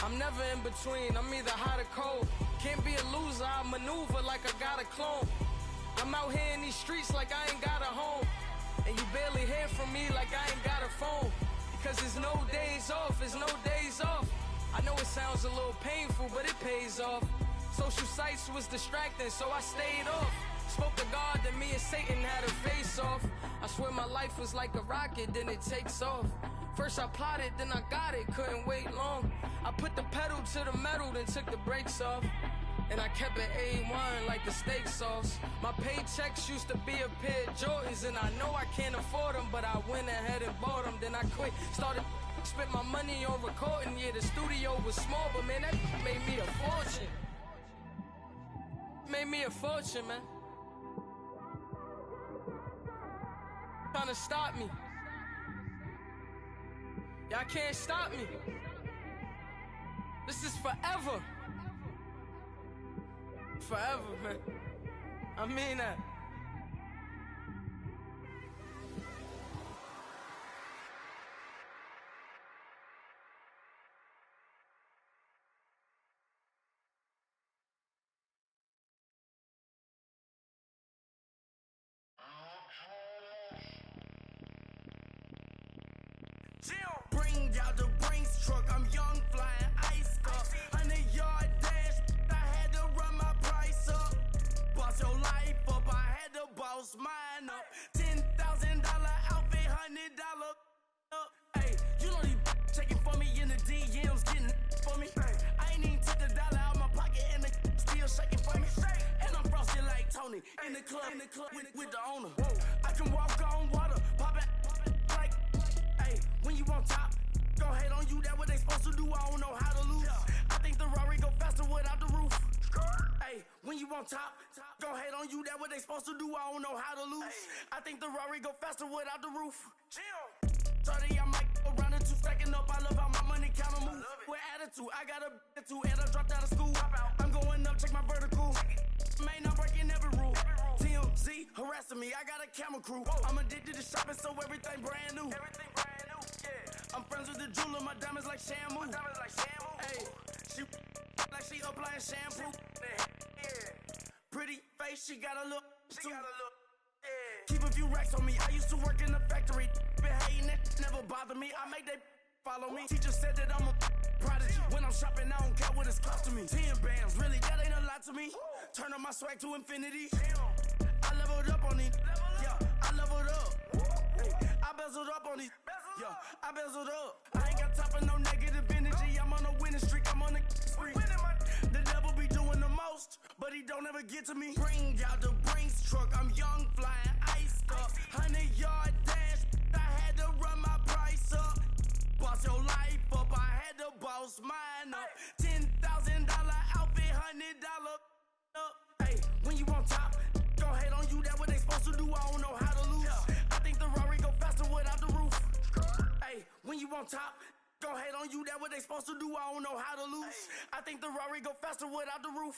I'm never in between, I'm either hot or cold. Can't be a loser, I maneuver like I got a clone. I'm out here in these streets like I ain't got a home. And you barely hear from me like I ain't got a phone. Because there's no days off, there's no days off. I know it sounds a little painful, but it pays off. Social sites was distracting, so I stayed off. Spoke to God that me and Satan had a face off. I swear my life was like a rocket, then it takes off. First I plotted, then I got it, couldn't wait long. I put the pedal to the metal, then took the brakes off. And I kept it A1 like the steak sauce. My paychecks used to be a pair of Jordans, and I know I can't afford them, but I went ahead and bought them. Then I quit, spent my money on recording. Yeah, the studio was small, but man, that made me a fortune. Made me a fortune, man. Trying to stop me. Y'all can't stop me. This is forever. Forever, man. I mean that. Bring out the Brinks truck, I'm young, flying ice up. 100-yard dash, I had to run my price up. Boss your life up, I had to boss mine up. $10,000 outfit, $100 up. Hey, you know these checking for me in the DMs, getting for me. I ain't even took the dollar out my pocket and the still shaking for me. And I'm frosted like Tony in the club with the owner. I can walk on water, pop it like, hey, when you on top, go hate on you, that what they supposed to do, I don't know how to lose. I think the Rari go faster without the roof. Hey, when you on top, go hate on you, that what they supposed to do, I don't know how to lose. I think the Rari go faster without the roof. 30, I might go around the two, stacking up, I love how my money counter move. With attitude, I got a attitude, and I dropped out of school. I'm going up, check my vertical. Man, I'm breaking every rule. TMZ harassing me, I got a camera crew. I'm addicted to shopping, so everything brand new. I'm friends with the jeweler, my diamonds like Shamu. Hey, she like she applying shampoo. Pretty face, she got a look. Keep a few racks on me. I used to work in the factory. Been hating it, never bother me. I make they follow me. Teacher said that I'm a prodigy. When I'm shopping, I don't care what it's costing me. 10 bands, really, that ain't a lot to me. Turn up my swag to infinity. I leveled up on these. Yeah, I leveled up. Hey, I bezeled up on these. Yeah, I bezeled up. I ain't got time for no negative energy. I'm on a winning streak. I'm on a spree. The devil be doing the most, but he don't ever get to me. Bring out the Brinks truck. I'm young, flying ice up. 100-yard dash. I had to run my price up. Boss your life up. I had to boss mine up. $10,000 outfit, $100 up. Hey, when you on top, go hate on you. That what they supposed to do. I don't know how to lose. I think the Rari go faster without the roof. Hey, when you on top, go hate on you. That what they supposed to do. I don't know how to lose. I think the Rari go faster without the roof.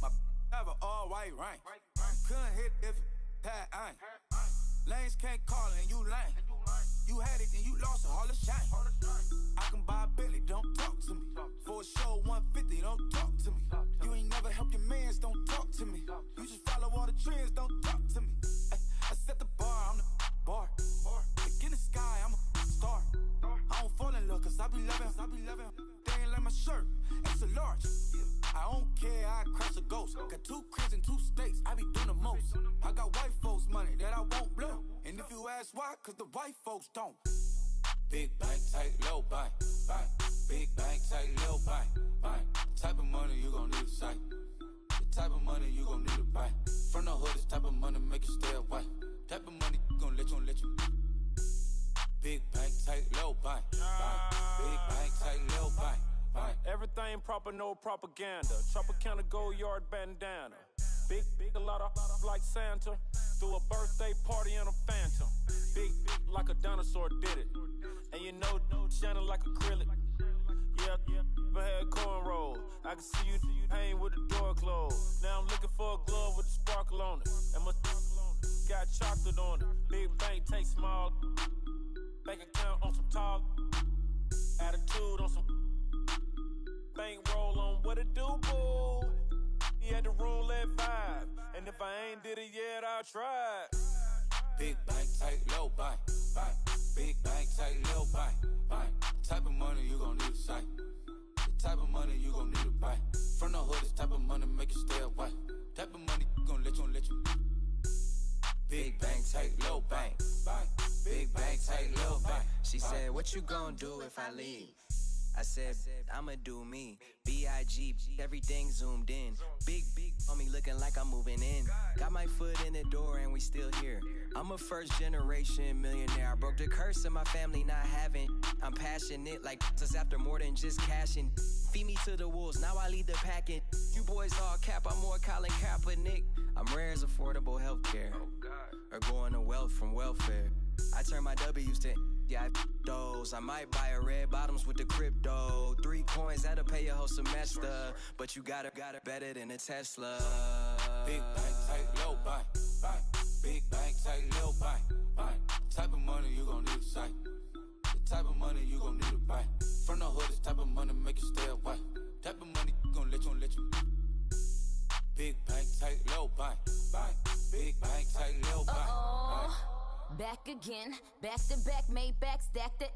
My have an all-white rank. Couldn't hit if it had ain't. Lanes can't call and you lame. You had it and you lost it, all the shine. I can buy a Bentley, don't talk to me. For a show 150, don't talk to me. You ain't never helped your mans, don't talk to me. You just follow all the trends, don't talk to me. I set the bar, I'm the bar. Like in the sky, I'm a star. I don't fall in love, cause I be loving. They ain't like my shirt, it's a large. I don't care, I crash a ghost. Got 2 cribs in 2 states, I be doing the most. I got white folks money that I won't blow. And if you ask why, cause the white folks don't. Big bank, tight, low bank, bank. Big bank, tight, low bank, bank. The type of money you gon' need a sight. The type of money you gon' need to buy. From the hood, this type of money make you stay away. Type of money gon' let you. Big bank, tight, low bank, bank. Big bank, tight, low bank, bank. Everything proper, no propaganda. Chopper counter, go yard bandana. Big, a lot of like Santa. Threw a birthday party in a phantom. Big, like a dinosaur did it. And you know, shining like acrylic. Yeah, I had cornrow. I can see you hang with the door closed. Now I'm looking for a glove with a sparkle on it. And my got chocolate on it. Big bank, take small. Bank account on some tall. Attitude on some. Bank roll on what it do, boo. He had the roulette vibe. And if I ain't did it yet, I'll try. Big bank, tight, low bank, bank. Big bank, tight, low bank, bank. The type of money you gon' need to sight. The type of money you gon' need to buy. From the hood, this type of money make you stay away. Type of let you. Big bang, take low bang, bang. Big bang, take low bang. She said, what you gonna do if I leave? I said, I'ma do me. B.I.G. Everything zoomed in. Big on me looking like I'm moving in. Got my foot in the door and we still here. I'm a first generation millionaire. I broke the curse of my family not having. I'm passionate like just after more than just cashing. Feed me to the wolves, now I lead the packing. You boys all cap, I'm more Colin Kaepernick. I'm rare as affordable healthcare. Or going to wealth from welfare. I turn my W's to those. I might buy a red bottoms with the crypto. 3 coins, that'll pay your whole semester. But you gotta better than a Tesla. Big bang, take low bang, bang. Big bang, take low bang, bang. Type of money you gon' need to sight. The type of money you gon' need to buy. From the hood, this type of money make you stay away. Type of money gon' let you. Big bang, take low bang, bang. Big bang, take low bang, bang. Back again, back to back, made back, stacked it.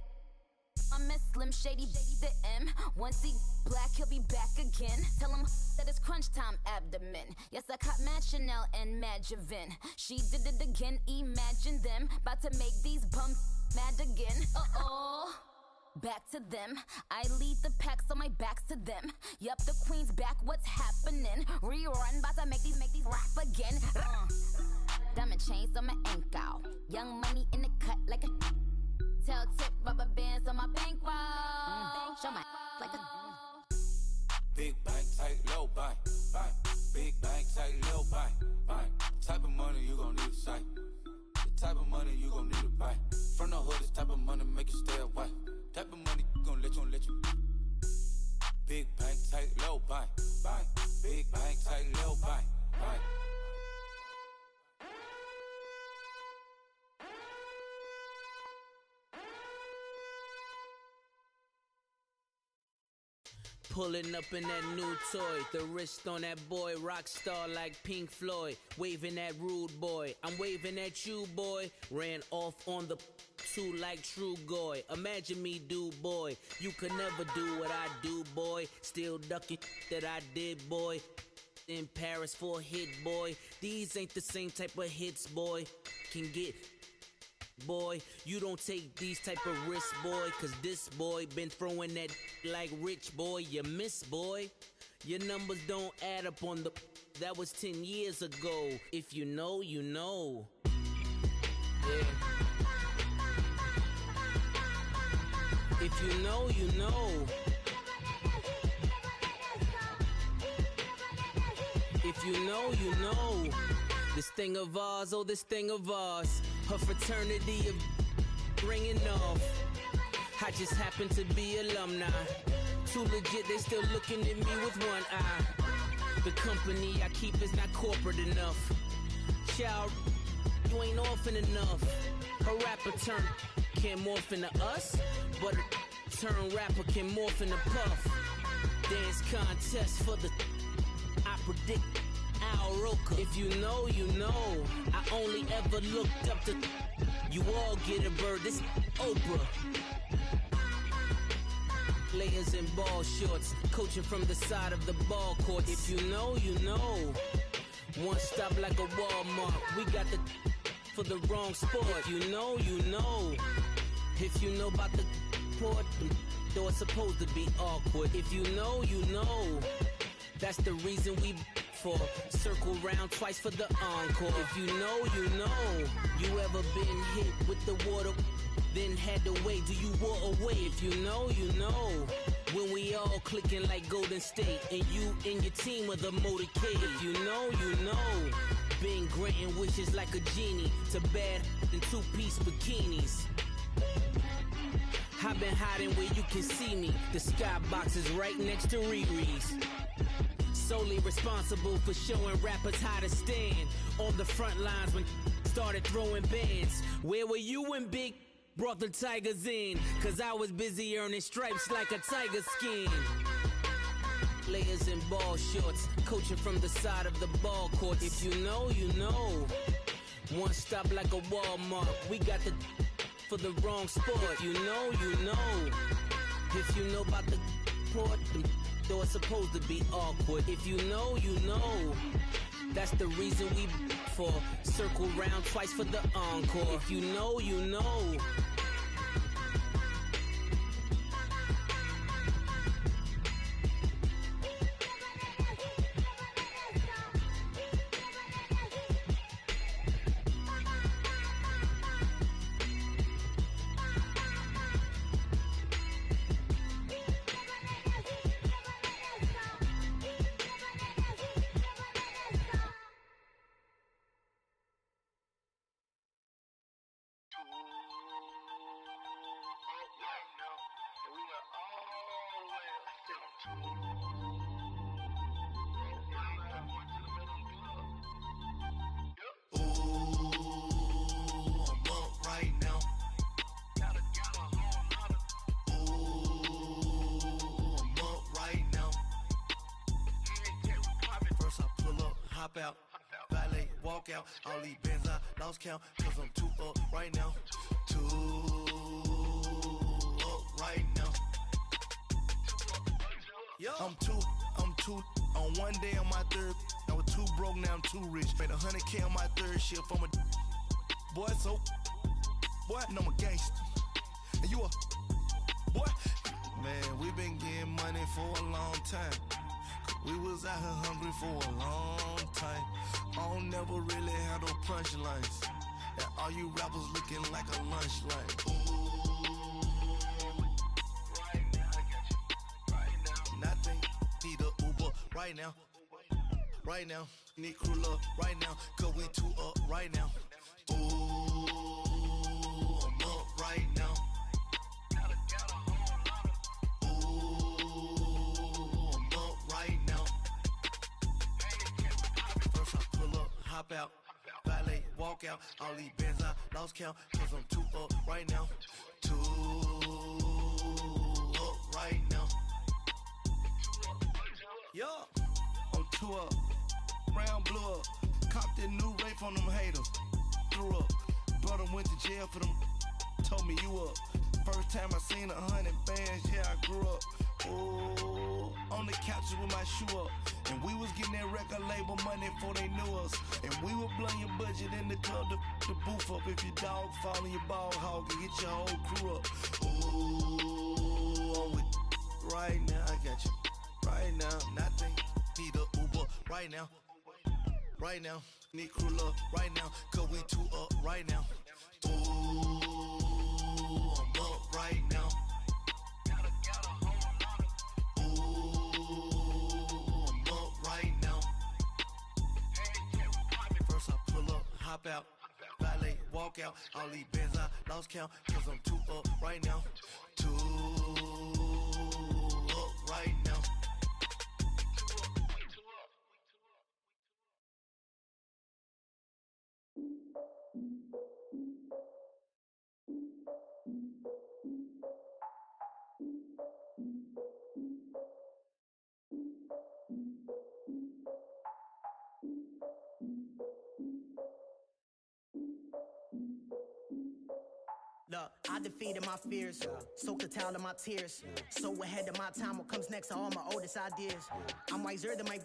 I'm a Slim Shady, the M. Once he black, he'll be back again. Tell him that it's crunch time abdomen. Yes, I caught Mad Chanel and Mad Javin. She did it again, imagine them. About to make these bums mad again. Back to them. I lead the pack, so my back's to them. Yup, the queen's back, what's happening? Rerun, about to make these rap again. Diamond chains on my ankle. Young money in the cut like a tail tip, rubber bands on my bankroll. Show my like a Big bang, take low bang, bang. Big bang, take low bang, bang. Type of money you gon' need to sight. The type of money you gon' need to buy. From the hood, this type of money make you stay away. Type of money gon' let you. Big bang, take low bang, bang. Big bang, take low bang, bang. Pulling up in that new toy, the wrist on that boy, rock star like Pink Floyd, waving at rude boy, I'm waving at you boy, ran off on the two like True Goy, imagine me do boy, you could never do what I do boy, still ducking that I did boy, in Paris for a hit boy, these ain't the same type of hits boy, can get boy, you don't take these type of risks, boy, cause this boy been throwing that like rich boy, you miss, boy. Your numbers don't add up on the, that was 10 years ago. If you know, you know. Yeah. If you know, you know. If you know, you know. This thing of ours, oh, this thing of ours. Her fraternity of ringing off. I just happen to be alumni. Too legit, they still looking at me with one eye. The company I keep is not corporate enough. Child, you ain't orphan enough. A rapper turn can't morph into us, but a turn rapper can morph into Puff. Dance contest for the, I predict Al Roker. If you know, you know. I only ever looked up to, you all get a bird, this Oprah. Layers in ball shorts, coaching from the side of the ball court. If you know, you know. One stop like a Walmart. We got the for the wrong sport. If you know, you know. If you know about the port, though it's supposed to be awkward. If you know, you know. That's the reason we for circle round twice for the encore. If you know, you know. You ever been hit with the water? Then had to wait, do you walk away? If you know, you know. When we all clicking like Golden State, and you and your team are the motorcade. If you know, you know. Been granting wishes like a genie to bad in two-piece bikinis. I've been hiding where you can see me. The skybox is right next to Riri's. Solely responsible for showing rappers how to stand on the front lines when started throwing bands. Where were you when Big brought the Tigers in? Cause I was busy earning stripes like a tiger skin. Layers in ball shorts, coaching from the side of the ball court. If you know, you know. One stop like a Walmart. We got the for the wrong sport. If you know, you know. If you know about the port, though it's supposed to be awkward. If you know, you know. That's the reason we for circle round twice for the encore. If you know, you know. Out, valet, walk out, all these bands I lost count, cause I'm too up right now, too up right now. I'm too, on one day on my third, I was too broke, now I'm too rich, made 100K on my third shift, I'm a boy, so, boy, and I'm a gangster, and you a, boy, man, we been getting money for a long time. We was out here hungry for a long time. I don't never really have no punchlines. And all you rappers looking like a lunch line. Right now, I got you. Right now. Nothing, need a Uber right now. Right now, need crew love right now. Cause we too up right now. Ooh, I'm up right now. Hop out, valet, walk out, all these bands I lost count, cause I'm too up right now, too up right now. Yo, I'm too up, round blew up, copped that new rape on them haters, threw up, brother went to jail for them, told me you up, first time I seen 100 bands, yeah I grew up, ooh, on the couches with my shoe up. And we was getting that record label money before they knew us. And we were blowing your budget in the club to the booth up. If your dog fall in your ball hog and get your whole crew up. Ooh, I'm with right now, I got you. Right now, nothing, need a Uber right now. Right now, need crew love right now. Cause we too up right now. Ooh, I'm up right now. Hop out, valet, walk out, all these bands I lost count, cause I'm too up right now, too up right now. Look, I defeated my fears, soaked the towel of my tears. So ahead of my time, what comes next are all my oldest ideas. I'm wiser than my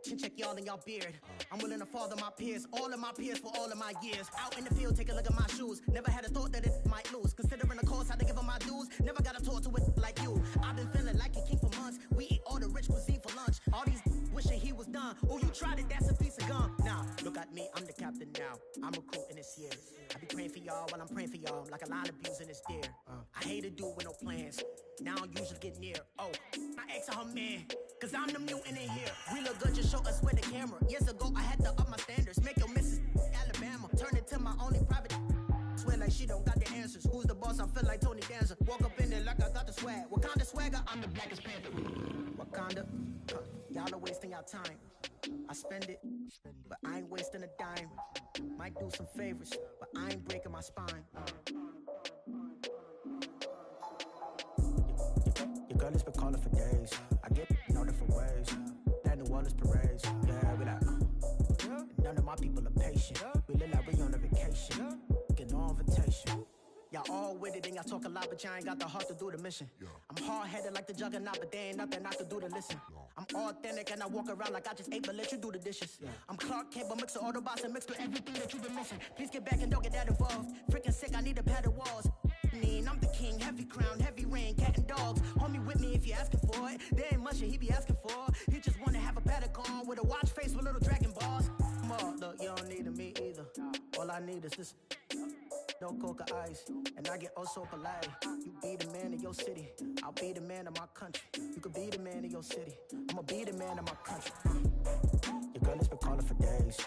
chin check y'all in y'all beard. I'm willing to father my peers, all of my peers for all of my years. Out in the field, take a look at my shoes. Never had a thought that it might lose. Considering the cost, I had to give them my dues. Never got a talk to it like you. I've been feeling like a king for months. We eat all the rich cuisine for lunch. All these wishing he was done. Oh, you tried it, that's a piece of gum. Now, look at me, I'm the captain now. I'm recruiting this year. I be praying for y'all while I'm praying for y'all. Like a line of abusing this deer. I hate to do with no plans. Now I usually get near. Oh, I ask her man, cause I'm the mutant in here. We look good, just show us where the camera. Years ago, I had to up my standards. Make your missus Alabama. Turn it to my only private. Swear like she don't got the answers. Who's the boss? I feel like Tony Danza. Walk up in there like I got the swag. Wakanda swagger, I'm the blackest panther. Wakanda, y'all are wasting your time. I spend it, but I ain't wasting a dime. Might do some favors, but I ain't breaking my spine. Your girl has been calling for days. I get in all different ways. That New Orleans parades. Yeah, we like, none of my people are patient. We look like we on a vacation. Get no invitation. Y'all all with it and y'all talk a lot, but y'all ain't got the heart to do the mission. I'm hard-headed like the juggernaut, but there ain't nothing I can do to listen. I'm I'm authentic and I walk around like I just ate, but let you do the dishes. I'm Clark Kent, but mix the Autobots and mix with everything that you've been missing. Please get back and don't get that involved. Freaking sick, I need a padded walls. I'm the king, heavy crown, heavy rain, cat and dogs. Homie with me if you're asking for it. There ain't much that he be asking for. He just wanna have a paddock on with a watch face with little dragon balls. Look, you don't need me either. All I need is this. No coca ice, and I get oh so polite. You be the man of your city, I'll be the man of my country. You could be the man of your city, I'ma be the man of my country. Your girl has been calling for days.